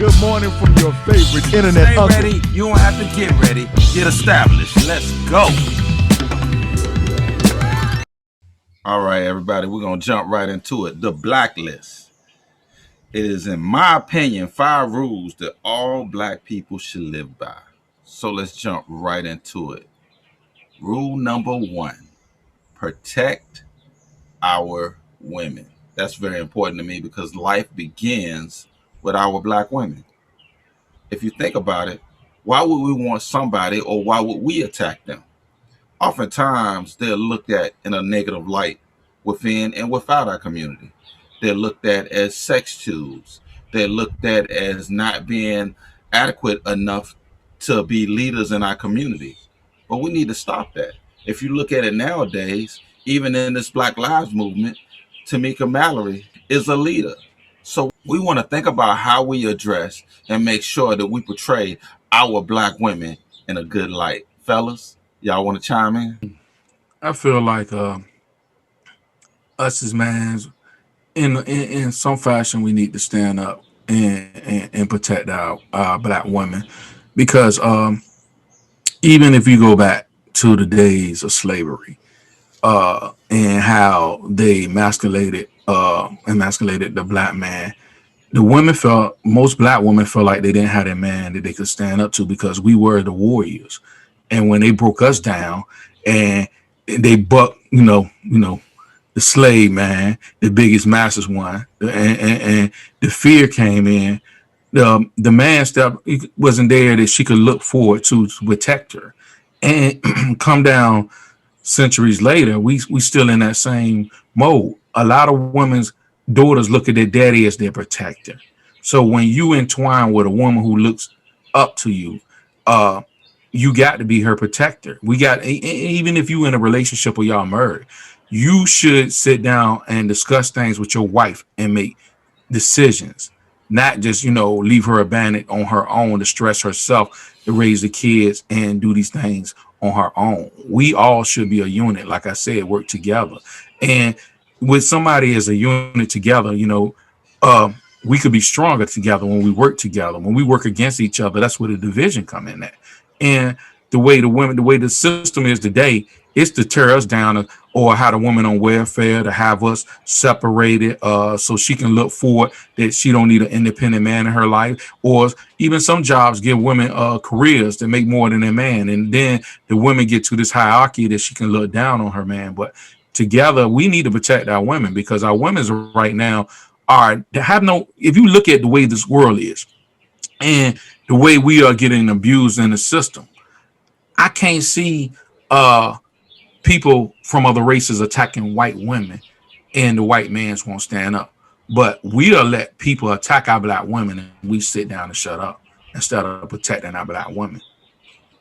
Good morning from your favorite internet Stay uncle. ready. You don't have to get ready. Get established. Let's go. All right, everybody. We're going to jump right into it. The Blacklist. It is, in my opinion, 5 rules that all black people should live by. So let's jump right into it. Rule number 1. Protect our women. That's very important to me because life begins with our black women. If you think about it, why would we want somebody, or why would we attack them? Oftentimes, they're looked at in a negative light within and without our community. They're looked at as sex tools. They're looked at as not being adequate enough to be leaders in our community. But we need to stop that. If you look at it nowadays, even in this Black Lives Movement, Tamika Mallory is a leader. So we want to think about how we address and make sure that we portray our black women in a good light. Fellas, y'all want to chime in? I feel like us as mans, in some fashion, we need to stand up and protect our black women, because even if you go back to the days of slavery, and how they emasculated the black man, most black women felt like they didn't have a man that they could stand up to, because we were the warriors. And when they broke us down and they bucked, the slave man, the biggest masses one, and the fear came in. The man wasn't there that she could look forward to protect her, and come down centuries later, we still in that same mode. A lot of women's daughters look at their daddy as their protector. So when you entwine with a woman who looks up to you, you got to be her protector. Even if you in a relationship or y'all married, you should sit down and discuss things with your wife and make decisions, not just, leave her abandoned on her own to stress herself to raise the kids and do these things on her own. We all should be a unit, like I said, work together. And with somebody as a unit together, we could be stronger together when we work together. When we work against each other, that's where the division come in at. And the way the system is today, is to tear us down, or have the woman on welfare, to have us separated, so she can look forward that she don't need an independent man in her life. Or even some jobs give women careers that make more than their man, and then the women get to this hierarchy that she can look down on her man. But together, we need to protect our women, because our women right now if you look at the way this world is and the way we are getting abused in the system, I can't see people from other races attacking white women and the white mans won't stand up. But we'll let people attack our black women and we sit down and shut up instead of protecting our black women.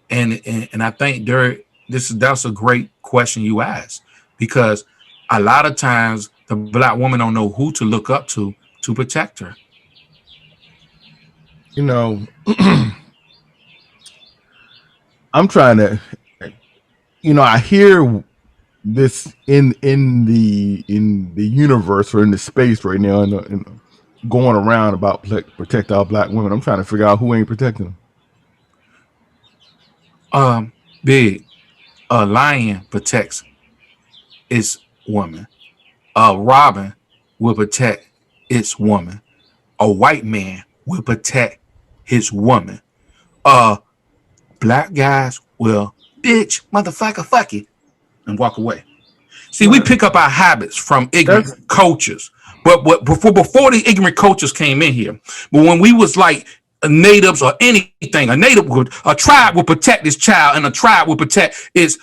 And I think, Derek, that's a great question you asked, because a lot of times the black woman don't know who to look up to protect her. I'm trying to, I hear this in the universe, or in the space right now, and going around about protect our black women. I'm trying to figure out who ain't protecting them. Big. A lion protects its woman. A robin will protect its woman. A white man will protect his woman. Black guys will, bitch, motherfucker, fuck it, and walk away. See, we pick up our habits from ignorant cultures. But before the ignorant cultures came in here, but when we was like natives or anything, a tribe would protect its child, and a tribe would protect its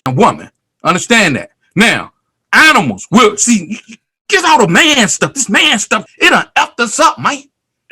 woman. Understand that? Now, animals will see. Get all the man stuff. This man stuff, it done effed us up, man.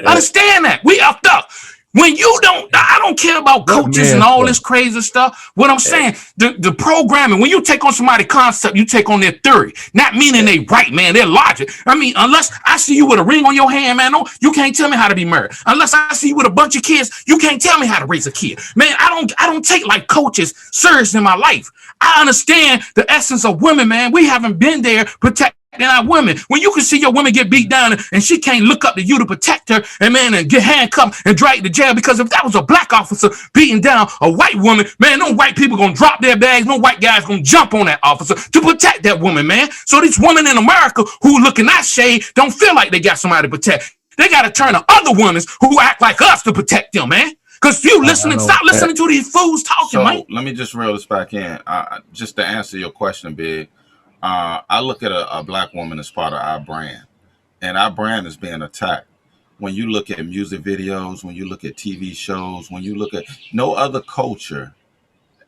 Understand that? We effed up. When you I don't care about coaches and all this crazy stuff. What I'm saying, the programming, when you take on somebody's concept, you take on their theory. Not meaning they right, man, their logic. I mean, unless I see you with a ring on your hand, man, no, you can't tell me how to be married. Unless I see you with a bunch of kids, you can't tell me how to raise a kid. Man, I don't take like coaches serious in my life. I understand the essence of women, man. We haven't been there protecting our women. When you can see your women get beat down and she can't look up to you to protect her and man and get handcuffed and dragged to jail, because if that was a black officer beating down a white woman, man, no white people gonna drop their bags, no white guys gonna jump on that officer to protect that woman, man. So these women in America who look in that shade don't feel like they got somebody to protect. They gotta turn to other women who act like us to protect them, man. Because you listening, stop listening to these fools talking, man. So let me just reel this back in. Just to answer your question, Big. I look at a black woman as part of our brand, and our brand is being attacked. When you look at music videos, when you look at TV shows, when you look at no other culture,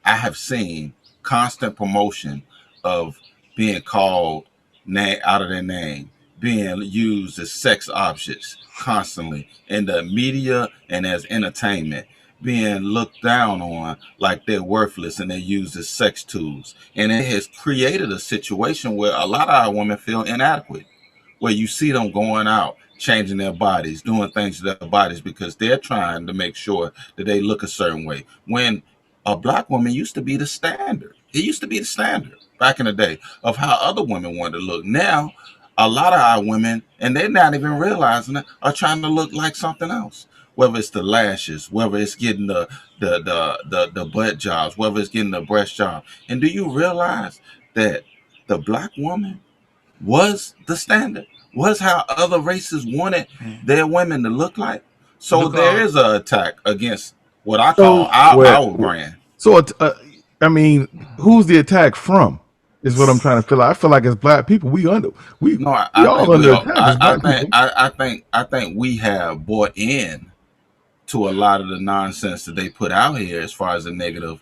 I have seen constant promotion of being called out of their name, being used as sex objects constantly in the media and as entertainment, being looked down on like they're worthless and they're used as sex tools. And it has created a situation where a lot of our women feel inadequate, where you see them going out, changing their bodies, doing things to their bodies because they're trying to make sure that they look a certain way. When a black woman used to be the standard. It used to be the standard back in the day of how other women wanted to look. Now, a lot of our women, and they're not even realizing it, are trying to look like something else. Whether it's the lashes, whether it's getting the butt jobs, whether it's getting the breast job. And do you realize that the black woman was the standard? Was how other races wanted their women to look like? So there is an attack against what I call our brand. So, I mean, who's the attack from? Is what I'm trying to feel like. I feel like as black people, we all under attack. I think we have bought in to a lot of the nonsense that they put out here as far as the negative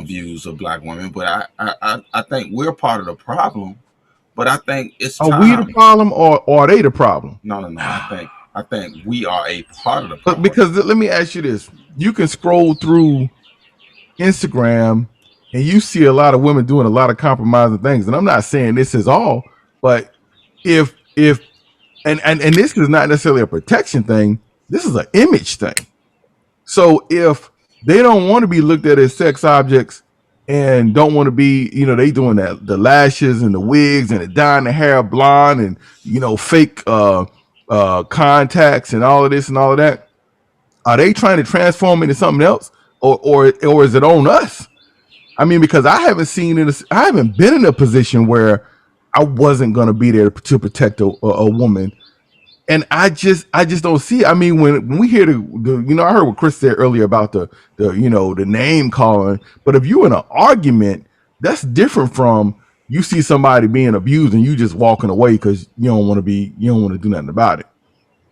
views of black women. But I think we're part of the problem. But I think it's time. Are we the problem or are they the problem? No. I think we are a part of the problem. But because let me ask you this: you can scroll through Instagram and you see a lot of women doing a lot of compromising things. And I'm not saying this is all, but if and this is not necessarily a protection thing, this is an image thing. So if they don't want to be looked at as sex objects and don't want to be, they doing that, the lashes and the wigs and the dyeing the hair blonde and fake contacts and all of this and all of that, are they trying to transform into something else, or is it on us? I mean, because I haven't been in a position where I wasn't going to be there to protect a woman, and I just don't see it. I mean, when we hear I heard what Chris said earlier about the name calling, but if you're in an argument, that's different from you see somebody being abused and you just walking away because you don't want to do nothing about it.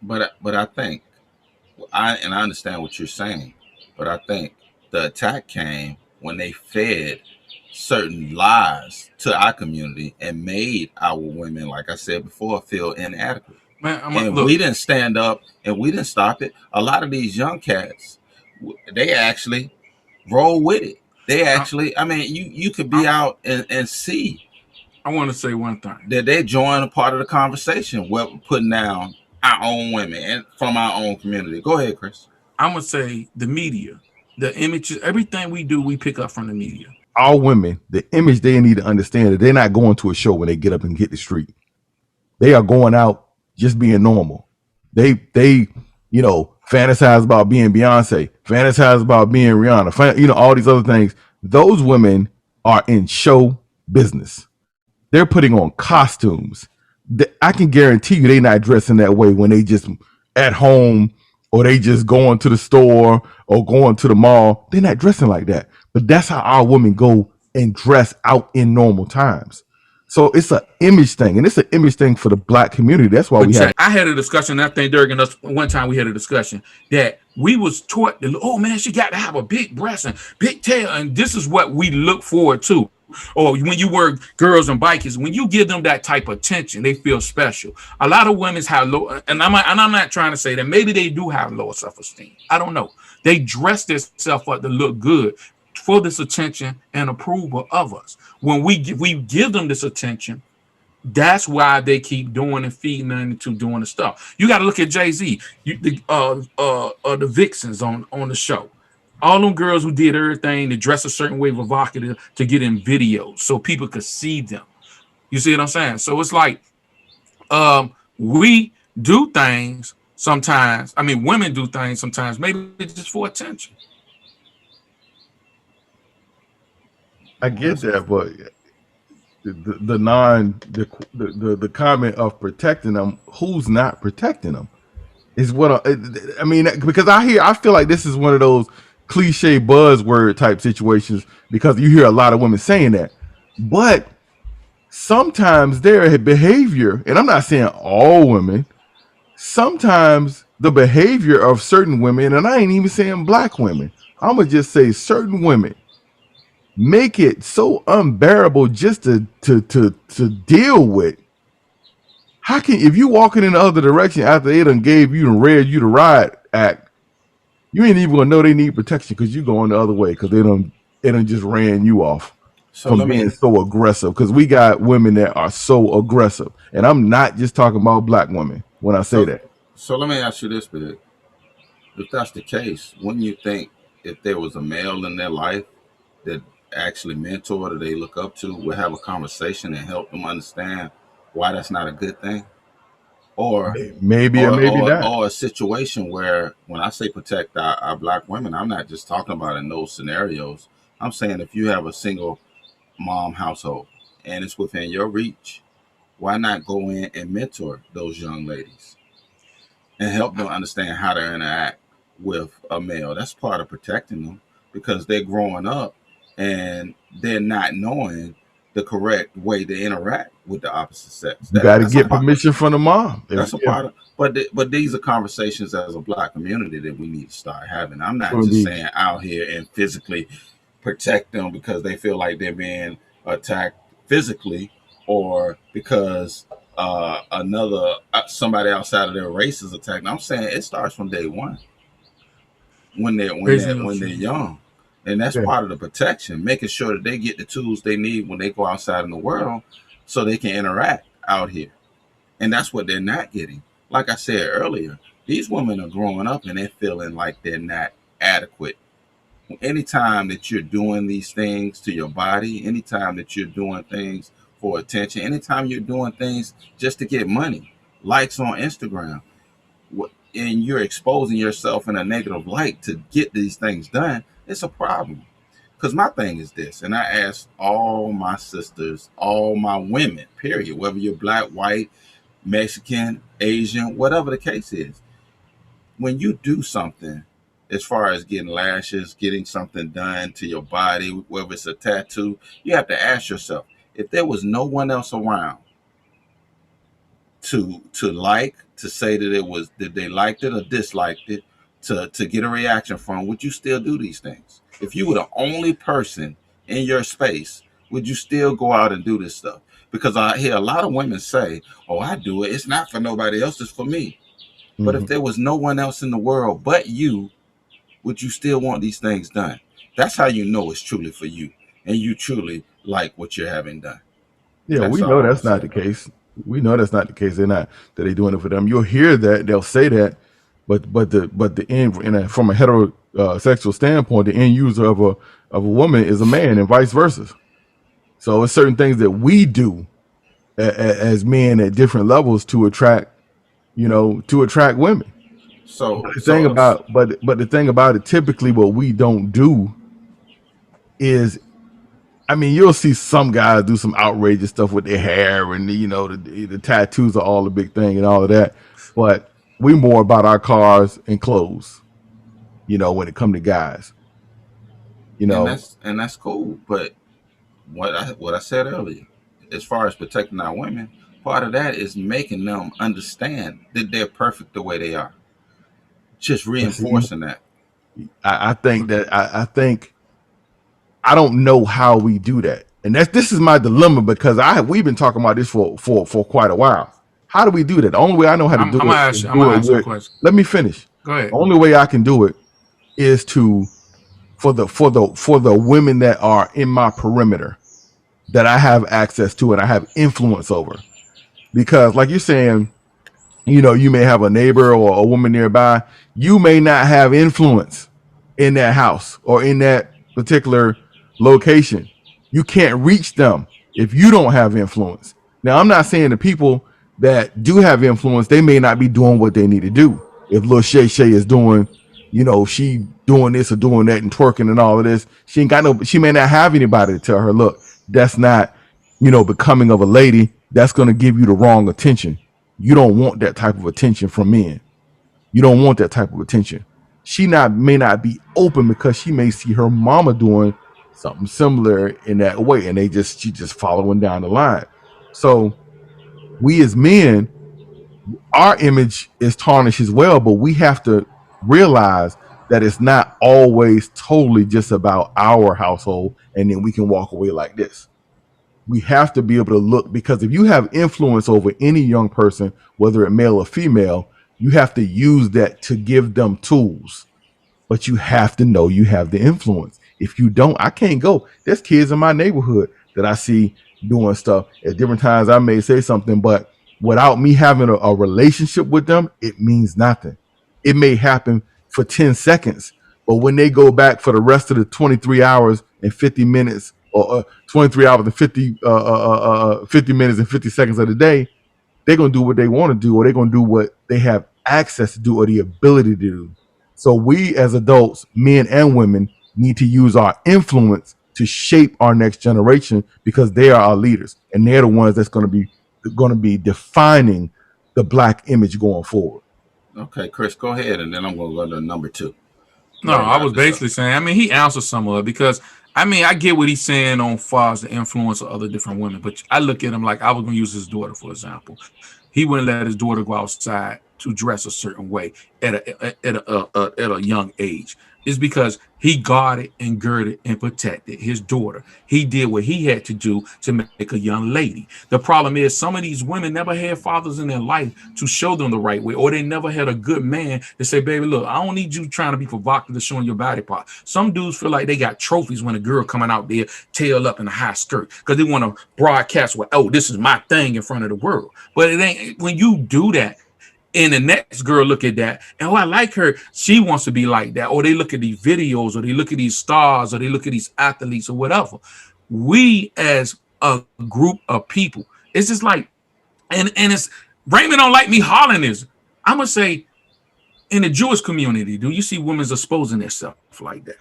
But I think I understand what you're saying, but I think the attack came when they fed certain lies to our community and made our women, like I said before, feel inadequate. Man, we didn't stand up and we didn't stop it. A lot of these young cats, they actually roll with it. They actually, you could be out and see. I want to say one thing. That they join a part of the conversation. We're putting down our own women and from our own community. Go ahead, Chris. I'm going to say the media, the images, everything we do, we pick up from the media. All women, the image they need to understand that they're not going to a show when they get up and hit the street. They are going out just being normal. They fantasize about being Beyonce, fantasize about being Rihanna, all these other things. Those women are in show business. They're putting on costumes. I can guarantee you they're not dressing that way when they just at home or they just going to the store or going to the mall. They're not dressing like that. But that's how our women go and dress out in normal times. So it's an image thing, and it's an image thing for the black community. That's why I had a discussion. I think Derek and us one time we had a discussion that we was taught that, oh man, she got to have a big breast and big tail, and this is what we look forward to. Or when you work girls and bikers, when you give them that type of attention, they feel special. A lot of women have low, and I'm not trying to say that maybe they do have low self-esteem. I don't know. They dress themselves up to look good for this attention and approval of us. When we give them this attention, that's why they keep doing and feeding into doing the stuff. You got to look at Jay-Z, the vixens on the show. All them girls who did everything to dress a certain way provocative to get in videos so people could see them. You see what I'm saying? So it's like We do things sometimes. I mean, women do things sometimes, maybe just for attention. I get That's that, but the non the comment of protecting them, who's not protecting them is what I mean, because I feel like this is one of those cliche buzzword type situations because you hear a lot of women saying that, but sometimes their behavior, and I'm not saying all women, sometimes the behavior of certain women, and I ain't even saying black women, I'm gonna just say certain women make it so unbearable just to deal with. How can, if you walking in the other direction after they done gave you and read you the ride act, you ain't even gonna know they need protection because you going the other way because they done just ran you off so from let being me so aggressive. Because we got women that are so aggressive, and I'm not just talking about black women when I say so that. so let me ask you this, Big. If that's the case, wouldn't you think if there was a male in their life that actually mentor that they look up to would have a conversation and help them understand why that's not a good thing? Or Maybe or maybe not. or a situation where when I say protect our black women, I'm not just talking about in those scenarios. I'm saying if you have a single mom household and it's within your reach, why not go in and mentor those young ladies and help them understand how to interact with a male? That's part of protecting them because they're growing up and they're not knowing the correct way to interact with the opposite sex. You got to That's a get part. permission from the mom. That's a Yeah, part of. But these are conversations as a black community that we need to start having. I'm not gonna just be saying out here and physically protect them because they feel like they're being attacked physically or because another somebody outside of their race is attacking. I'm saying it starts from day one when Raising your they're children. young, and that's yeah. part of the protection, making sure that they get the tools they need when they go outside in the world, so they can interact out here, and that's what they're not getting. Like I said earlier, these women are growing up and they're feeling like they're not adequate. Anytime that you're doing these things to your body, anytime that you're doing things for attention, anytime you're doing things just to get money, likes on Instagram, and you're exposing yourself in a negative light to get these things done, it's a problem. Because my thing is this, and I ask all my sisters, all my women, period, whether you're black, white, Mexican, Asian, whatever the case is, when you do something, as far as getting lashes, getting something done to your body, whether it's a tattoo, you have to ask yourself, if there was no one else around to like, to say that it was that they liked it or disliked it, to get a reaction from, would you still do these things? If you were the only person in your space, would you still go out and do this stuff? Because I hear a lot of women say, "Oh, I do it. It's not for nobody else. It's for me." But if Mhm. there was no one else in the world but you, would you still want these things done? That's how you know it's truly for you and you truly like what you're having done. Yeah, That's we know all I'm gonna that's not say, the bro. case. We know that's not the case. They're not that they doing it for them. You'll hear that they'll say that, but the end from a heterosexual standpoint, the end user of a woman is a man, and vice versa. So it's certain things that we do as men at different levels to attract, to attract women. So But the thing so about but the thing about it, typically what we don't do is, I mean, you'll see some guys do some outrageous stuff with their hair, and the tattoos are all the big thing and all of that. But we more about our cars and clothes, when it come to guys. You know, and that's cool. But what I said earlier, as far as protecting our women, part of that is making them understand that they're perfect the way they are. Just but see, reinforcing that. I think that I think I don't know how we do that, and this is my dilemma because we've been talking about this for quite a while. How do we do that? The only way I know how to do I'm gonna it ask is you. I'm do gonna it ask you a with. question. Let me finish. Go The ahead. only way I can do it is to for the women that are in my perimeter that I have access to and I have influence over. Because like you're saying, you may have a neighbor or a woman nearby, you may not have influence in that house or in that particular location. You can't reach them if you don't have influence. Now, I'm not saying the people that do have influence, they may not be doing what they need to do. If Lil Shay Shay is doing, she doing this or doing that and twerking and all of this, she may not have anybody to tell her, look, that's not, becoming of a lady. That's going to give you the wrong attention. You don't want that type of attention from men. You don't want that type of attention. She may not be open because she may see her mama doing something similar in that way, and she just following down the line. So we as men, our image is tarnished as well, but we have to realize that it's not always totally just about our household, and then we can walk away like this. We have to be able to look, because if you have influence over any young person, whether it male or female, you have to use that to give them tools. But you have to know you have the influence. If you don't, I can't go. There's kids in my neighborhood that I see doing stuff. At different times I may say something, but without me having a relationship with them, it means nothing. It may happen for 10 seconds, but when they go back for the rest of the 23 hours and 50 minutes, or 23 hours and 50 minutes and 50 seconds of the day, they're going to do what they want to do, or they're going to do what they have access to do, or the ability to do. So we as adults, men and women, need to use our influence to shape our next generation, because they are our leaders, and they're the ones that's going to be defining the Black image going forward. Okay, Chris, go ahead, and then I'm going to go to number 2. No, I was basically saying, I mean, he answered some of it, because I mean, I get what he's saying on far as the influence of other different women, but I look at him like, I was going to use his daughter, for example. He wouldn't let his daughter go outside to dress a certain way at a young age. It's because he guarded and girded and protected his daughter. He did what he had to do to make a young lady. The problem is, some of these women never had fathers in their life to show them the right way, or they never had a good man to say, baby, look, I don't need you trying to be provocative showing your body part. Some dudes feel like they got trophies when a girl coming out there tail up in a high skirt, because they want to broadcast, well, oh, this is my thing in front of the world. But it ain't. When you do that, and the next girl look at that, and I like her, she wants to be like that. Or they look at these videos, or they look at these stars, or they look at these athletes, or whatever. We as a group of people, it's just like, and it's, Raymond don't like me hollering this. I'm gonna say, in the Jewish community, do you see women exposing themselves like that?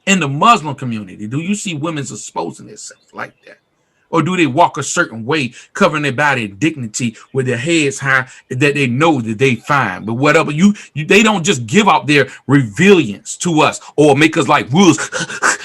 In the Muslim community, do you see women exposing themselves like that? Or do they walk a certain way, covering their body and dignity with their heads high, that they know that they fine? But whatever, they don't just give out their resilience to us, or make us like wolves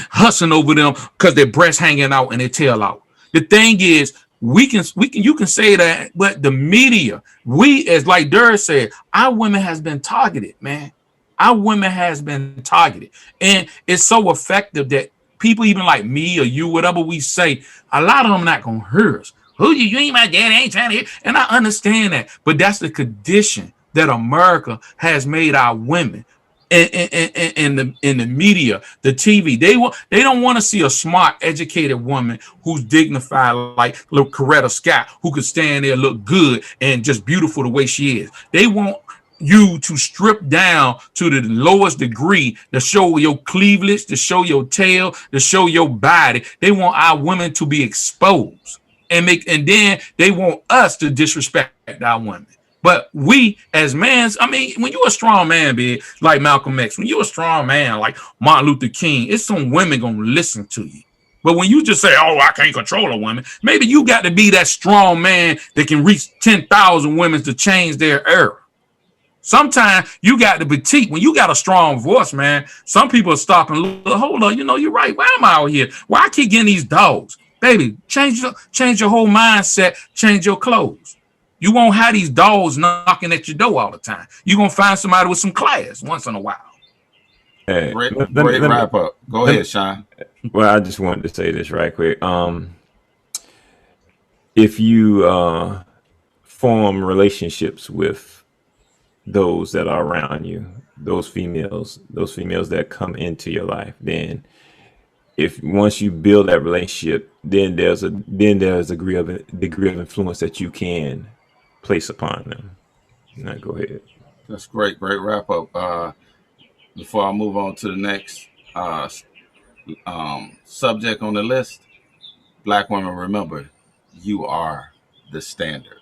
hustling over them because their breasts hanging out and their tail out. The thing is, you can say that, but the media, we, as like Durr said, our women has been targeted, man. Our women has been targeted, and it's so effective that people, even like me or you, whatever we say, a lot of them not gonna hear us. Who you ain't my dad, ain't trying to hear. And I understand that, but that's the condition that America has made our women. In the media, the TV, they don't want to see a smart, educated woman who's dignified like little Coretta Scott, who could stand there, look good, and just beautiful the way she is. They want you to strip down to the lowest degree, to show your cleavage, to show your tail, to show your body. They want our women to be exposed, and then they want us to disrespect our women. But we as men, I mean, when you're a strong man, be like Malcolm X, when you're a strong man like Martin Luther King, it's some women gonna listen to you. But when you just say, oh, I can't control a woman, maybe you got to be that strong man that can reach 10,000 women to change their era. Sometimes you got the petite. When you got a strong voice, man, some people stop and look, hold on, you're right. Why am I out here? Why I keep getting these dogs? Baby, change your whole mindset, change your clothes. You won't have these dogs knocking at your door all the time. You're going to find somebody with some class once in a while. Hey, great wrap up. Go ahead, Sean. Well, I just wanted to say this right quick. If you form relationships with those that are around you, those females that come into your life, then if once you build that relationship, then there's a degree of influence that you can place upon them. Now go ahead. That's great wrap up. Before I move on to the next subject on the list, Black women, remember, you are the standard.